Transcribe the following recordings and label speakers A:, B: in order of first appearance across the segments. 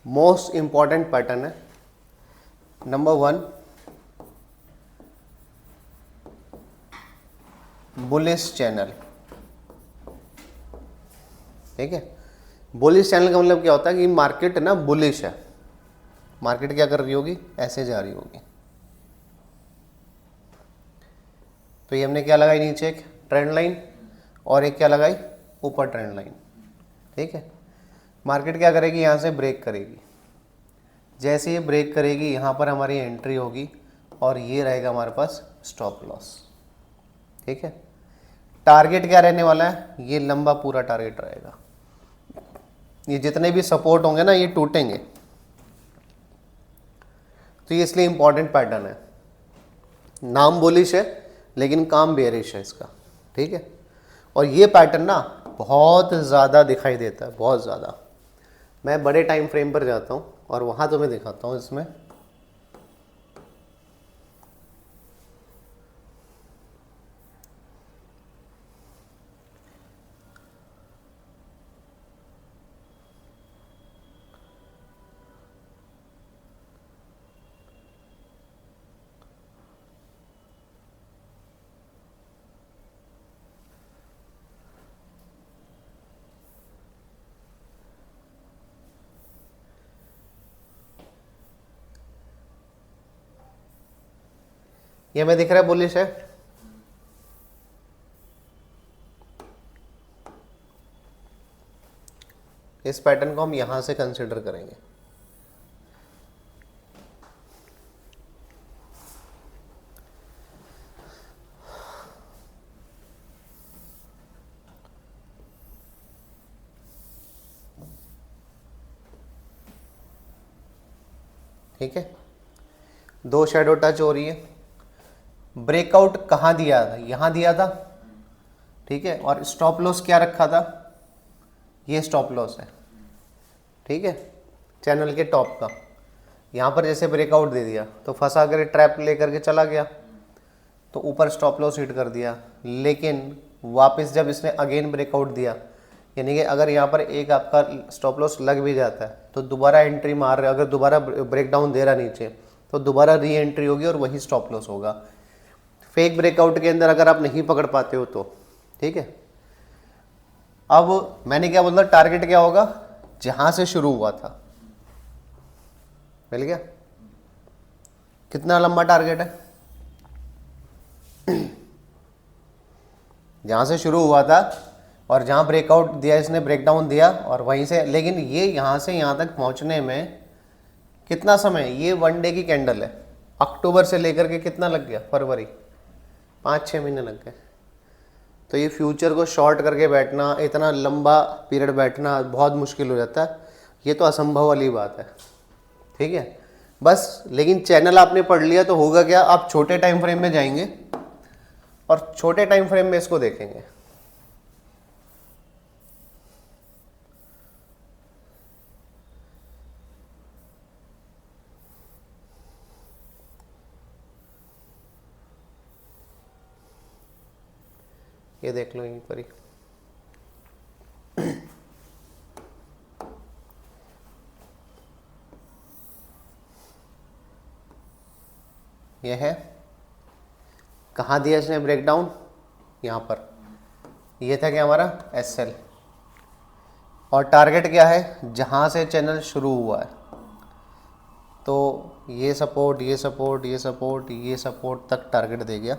A: Most important pattern है। Number 1, bullish channel. ठीक है, बुलिश चैनल का मतलब क्या होता है कि मार्केट ना बुलिश है, मार्केट क्या कर रही होगी, ऐसे जा रही होगी। तो ये हमने क्या लगाई, नीचे एक ट्रेंड लाइन और एक क्या लगाई, ऊपर ट्रेंड लाइन। ठीक है, मार्केट क्या करेगी, यहाँ से ब्रेक करेगी। जैसे ये ब्रेक करेगी यहाँ पर हमारी एंट्री होगी और ये रहेगा हमारे पास स्टॉप लॉस। ठीक है, टारगेट क्या रहने वाला है, ये लंबा पूरा टारगेट रहेगा। ये जितने भी सपोर्ट होंगे ना ये टूटेंगे। तो ये इसलिए इंपॉर्टेंट पैटर्न है। नाम बुलिश है लेकिन काम बेयरिश है इसका। ठीक है, और ये पैटर्न ना बहुत ज़्यादा दिखाई देता है, बहुत ज़्यादा। मैं बड़े टाइम फ्रेम पर जाता हूँ और वहाँ तो मैं दिखाता हूँ इसमें। ये हमें दिख रहा है बुलिश है। इस पैटर्न को हम यहां से कंसिडर करेंगे। ठीक है, 2 शैडो टच हो रही है। ब्रेकआउट कहाँ दिया था, यहाँ दिया था। ठीक है, और स्टॉप लॉस क्या रखा था, ये स्टॉप लॉस है। ठीक है, चैनल के टॉप का। यहाँ पर जैसे ब्रेकआउट दे दिया तो फंसा कर ट्रैप लेकर के चला गया, तो ऊपर स्टॉप लॉस हिट कर दिया। लेकिन वापस जब इसने अगेन ब्रेकआउट दिया, यानी कि अगर यहाँ पर एक आपका स्टॉप लॉस लग भी जाता है तो दोबारा एंट्री मार रहे, अगर दोबारा ब्रेकडाउन दे रहा नीचे तो दोबारा री एंट्री होगी और वही स्टॉप लॉस होगा। फेक ब्रेकआउट के अंदर अगर आप नहीं पकड़ पाते हो तो। ठीक है, अब मैंने क्या बोला, टारगेट क्या होगा, जहां से शुरू हुआ था। मिल गया, कितना लंबा टारगेट है, जहां से शुरू हुआ था और जहां ब्रेकआउट दिया इसने, ब्रेकडाउन दिया और वहीं से, लेकिन ये यहां से यहां तक पहुंचने में कितना समय, ये 1 डे की कैंडल है। अक्टूबर से लेकर के कितना लग गया, फरवरी, 5-6 महीने लग गए। तो ये फ्यूचर को शॉर्ट करके बैठना, इतना लंबा पीरियड बैठना बहुत मुश्किल हो जाता है। ये तो असंभव वाली बात है। ठीक है, बस लेकिन चैनल आपने पढ़ लिया तो होगा क्या, आप छोटे टाइम फ्रेम में जाएंगे और छोटे टाइम फ्रेम में इसको देखेंगे। ये देख लो यहीं पर ही, ये है। कहाँ दिया इसने ब्रेकडाउन, यहाँ पर। ये था क्या हमारा एसएल, और टारगेट क्या है, जहाँ से चैनल शुरू हुआ है। तो ये सपोर्ट, ये सपोर्ट, ये सपोर्ट, ये सपोर्ट तक टारगेट दे गया,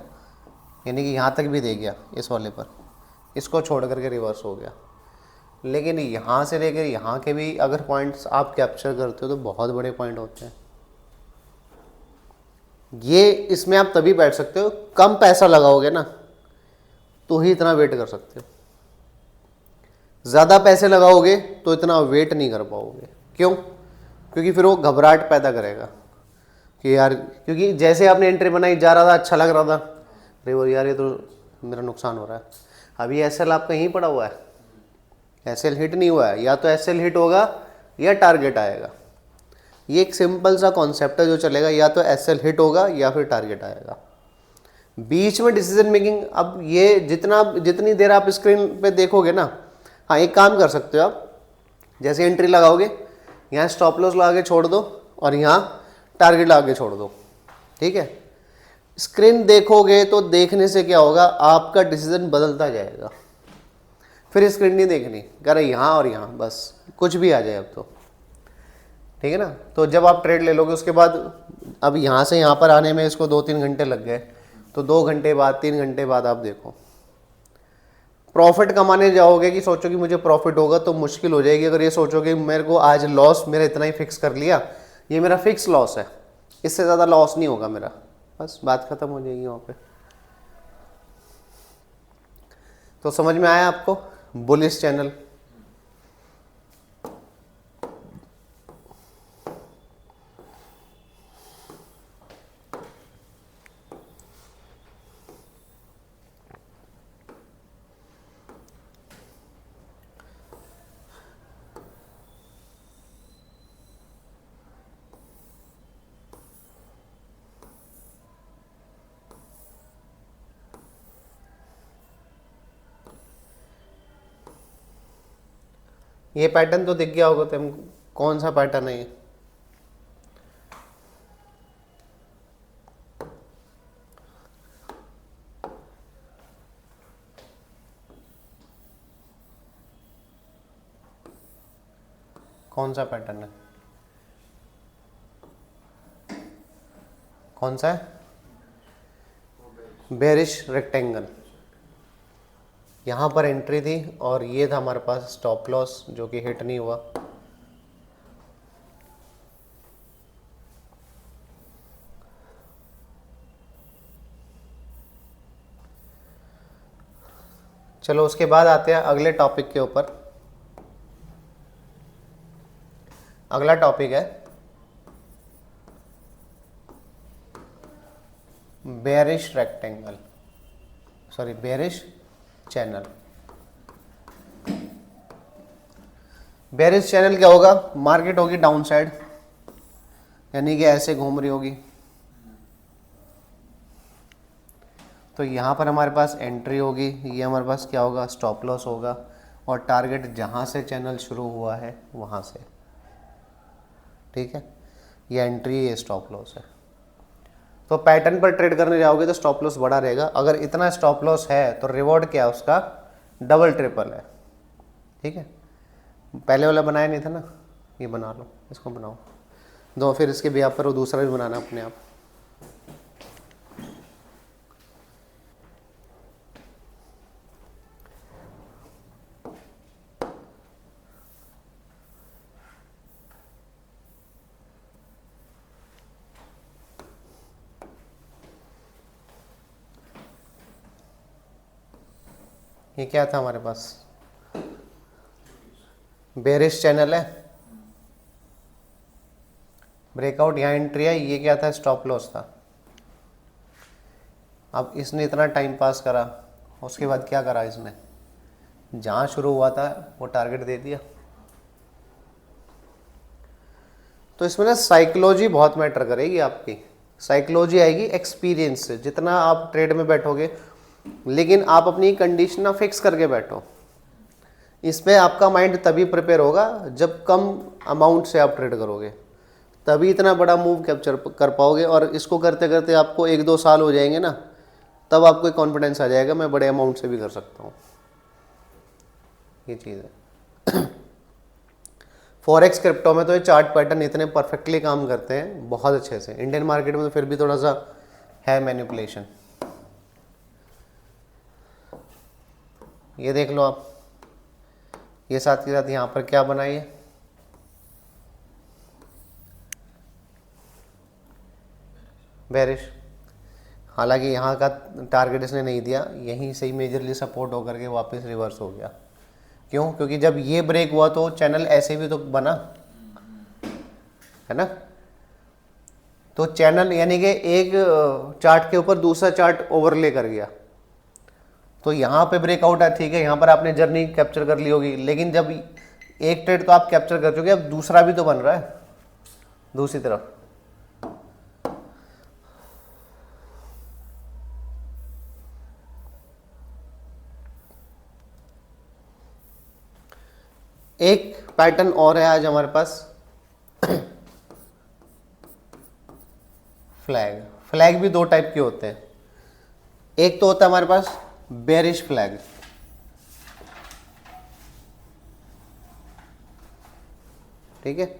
A: यानी कि यहाँ तक भी दे गया इस वाले पर। इसको छोड़ करके रिवर्स हो गया। लेकिन यहाँ से लेकर यहाँ के भी अगर पॉइंट्स आप कैप्चर करते हो तो बहुत बड़े पॉइंट होते हैं। ये इसमें आप तभी बैठ सकते हो, कम पैसा लगाओगे ना तो ही इतना वेट कर सकते हो। ज़्यादा पैसे लगाओगे तो इतना वेट नहीं कर पाओगे। क्यों? क्योंकि फिर वो घबराहट पैदा करेगा कि यार, क्योंकि जैसे आपने एंट्री बनाई, जा रहा था, अच्छा लग रहा था, अरे वो यार ये तो मेरा नुकसान हो रहा है। अभी एसएल आपका यहीं पड़ा हुआ है, एसएल हिट नहीं हुआ है। या तो एसएल हिट होगा या टारगेट आएगा। ये एक सिंपल सा कॉन्सेप्ट है जो चलेगा, या तो एसएल हिट होगा या फिर टारगेट आएगा। बीच में डिसीजन मेकिंग, अब ये जितनी देर आप स्क्रीन पे देखोगे ना, हाँ एक काम कर सकते हो आप, जैसे एंट्री लगाओगे यहाँ स्टॉप लॉस लगा के छोड़ दो और यहाँ टारगेट लगा के छोड़ दो, ठीक है। स्क्रीन देखोगे तो देखने से क्या होगा, आपका डिसीजन बदलता जाएगा। फिर स्क्रीन नहीं देखनी, कह रहे यहाँ और यहाँ, बस कुछ भी आ जाए अब तो, ठीक है ना। तो जब आप ट्रेड ले लोगे उसके बाद, अब यहाँ से यहाँ पर आने में इसको 2-3 घंटे लग गए, तो 2 घंटे बाद 3 घंटे बाद आप देखो प्रॉफिट कमाने जाओगे कि सोचो कि मुझे प्रॉफिट होगा तो मुश्किल हो जाएगी। अगर ये सोचोगे मेरे को आज लॉस मेरा इतना ही फिक्स कर लिया, ये मेरा फिक्स लॉस है, इससे ज़्यादा लॉस नहीं होगा मेरा, बस बात खत्म हो जाएगी वहाँ पे। तो समझ में आया आपको बुलिश चैनल? ये पैटर्न तो दिख गया होगा तुम, कौन सा पैटर्न है ये? कौन सा पैटर्न है, कौन सा है? Bearish rectangle. यहाँ पर एंट्री थी और ये था हमारे पास स्टॉप लॉस जो कि हिट नहीं हुआ। चलो उसके बाद आते हैं अगले टॉपिक के ऊपर। अगला टॉपिक है bearish rectangle, sorry bearish channel. Bearish channel क्या होगा, मार्केट होगी डाउन साइड, यानी कि ऐसे घूम रही होगी, तो यहाँ पर हमारे पास एंट्री होगी, ये हमारे पास क्या होगा, स्टॉप लॉस होगा, और टारगेट जहाँ से चैनल शुरू हुआ है वहाँ से, ठीक है। ये एंट्री, ये स्टॉप लॉस है। तो पैटर्न पर ट्रेड करने जाओगे तो स्टॉप लॉस बड़ा रहेगा। अगर इतना स्टॉप लॉस है तो रिवॉर्ड क्या है उसका, डबल ट्रिपल है, ठीक है। पहले वाला बनाया नहीं था ना, ये बना लो, इसको बनाओ दो, फिर इसके भी पर वो दूसरा भी बनाना अपने आप। ये क्या था हमारे पास, बेरिश चैनल है, ब्रेकआउट, यहाँ एंट्री है, ये क्या था, स्टॉप लॉस था। अब इसने इतना टाइम पास करा, उसके बाद क्या करा इसने, जहाँ शुरू हुआ था वो टारगेट दे दिया। तो इसमें ना साइकोलॉजी बहुत मैटर करेगी, आपकी साइकोलॉजी आएगी एक्सपीरियंस से। जितना आप ट्रेड में बैठोगे, लेकिन आप अपनी कंडीशन ना फिक्स करके बैठो, इस पे आपका माइंड तभी प्रिपेयर होगा जब कम अमाउंट से आप ट्रेड करोगे, तभी इतना बड़ा मूव कैप्चर कर पाओगे। और इसको करते करते आपको 1-2 साल हो जाएंगे ना, तब आपको कॉन्फिडेंस आ जाएगा मैं बड़े अमाउंट से भी कर सकता हूँ। ये चीज़ है। फॉरेक्स क्रिप्टो में तो ये चार्ट पैटर्न इतने परफेक्टली काम करते हैं, बहुत अच्छे से। इंडियन मार्केट में तो फिर भी थोड़ा सा है मैनिपुलेशन। ये देख लो आप, ये साथ के साथ यहाँ पर क्या बनाइए, बेरिश। हालांकि यहाँ का टारगेट इसने नहीं दिया, यहीं से ही मेजरली सपोर्ट होकर के वापस रिवर्स हो गया। क्यों? क्योंकि जब ये ब्रेक हुआ तो चैनल ऐसे भी तो बना है ना। तो चैनल यानी कि एक चार्ट के ऊपर दूसरा चार्ट ओवरले कर गया, तो यहाँ पे ब्रेकआउट है, ठीक है, यहाँ पर आपने जर्नी कैप्चर कर ली होगी। लेकिन जब एक ट्रेड तो आप कैप्चर कर चुके, अब दूसरा भी तो बन रहा है दूसरी तरफ। एक पैटर्न और है आज हमारे पास, फ्लैग, फ्लैग भी दो टाइप के होते हैं। एक तो होता है हमारे पास बेरिश फ्लैग, ठीक है,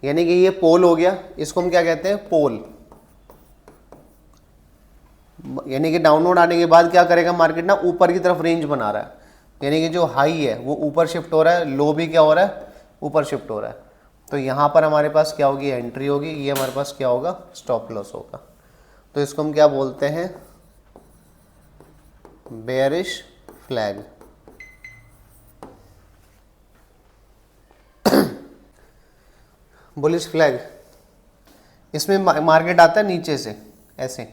A: यानी कि ये पोल हो गया, इसको हम क्या कहते हैं, पोल। यानी कि डाउनवर्ड आने के बाद क्या करेगा मार्केट ना, ऊपर की तरफ रेंज बना रहा है, यानी कि जो हाई है वो ऊपर शिफ्ट हो रहा है, लो भी क्या हो रहा है, ऊपर शिफ्ट हो रहा है। तो यहाँ पर हमारे पास क्या होगी, एंट्री होगी, ये हमारे पास क्या होगा, स्टॉप लॉस होगा। तो इसको हम क्या बोलते हैं, बेयरिश फ्लैग। बुलिश फ्लैग, इसमें मार्केट आता है नीचे से ऐसे,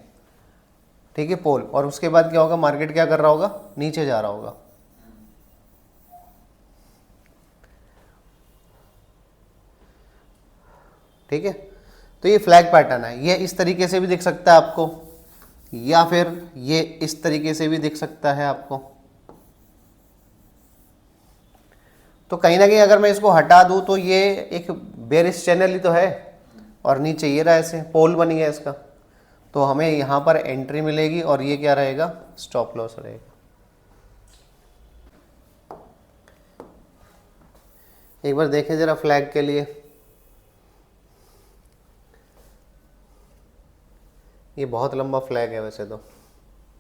A: ठीक है, पोल, और उसके बाद क्या होगा, मार्केट क्या कर रहा होगा, नीचे जा रहा होगा। ठीक है, तो ये फ्लैग पैटर्न है, ये इस तरीके से भी दिख सकता है आपको, या फिर ये इस तरीके से भी दिख सकता है आपको। तो कहीं ना कहीं अगर मैं इसको हटा दूं तो ये एक बेरिश चैनल ही तो है, और नीचे ये रहा ऐसे पोल बन गया इसका, तो हमें यहाँ पर एंट्री मिलेगी और ये क्या रहेगा, स्टॉप लॉस रहेगा। एक बार देखें जरा फ्लैग के लिए, ये बहुत लंबा फ्लैग है वैसे तो।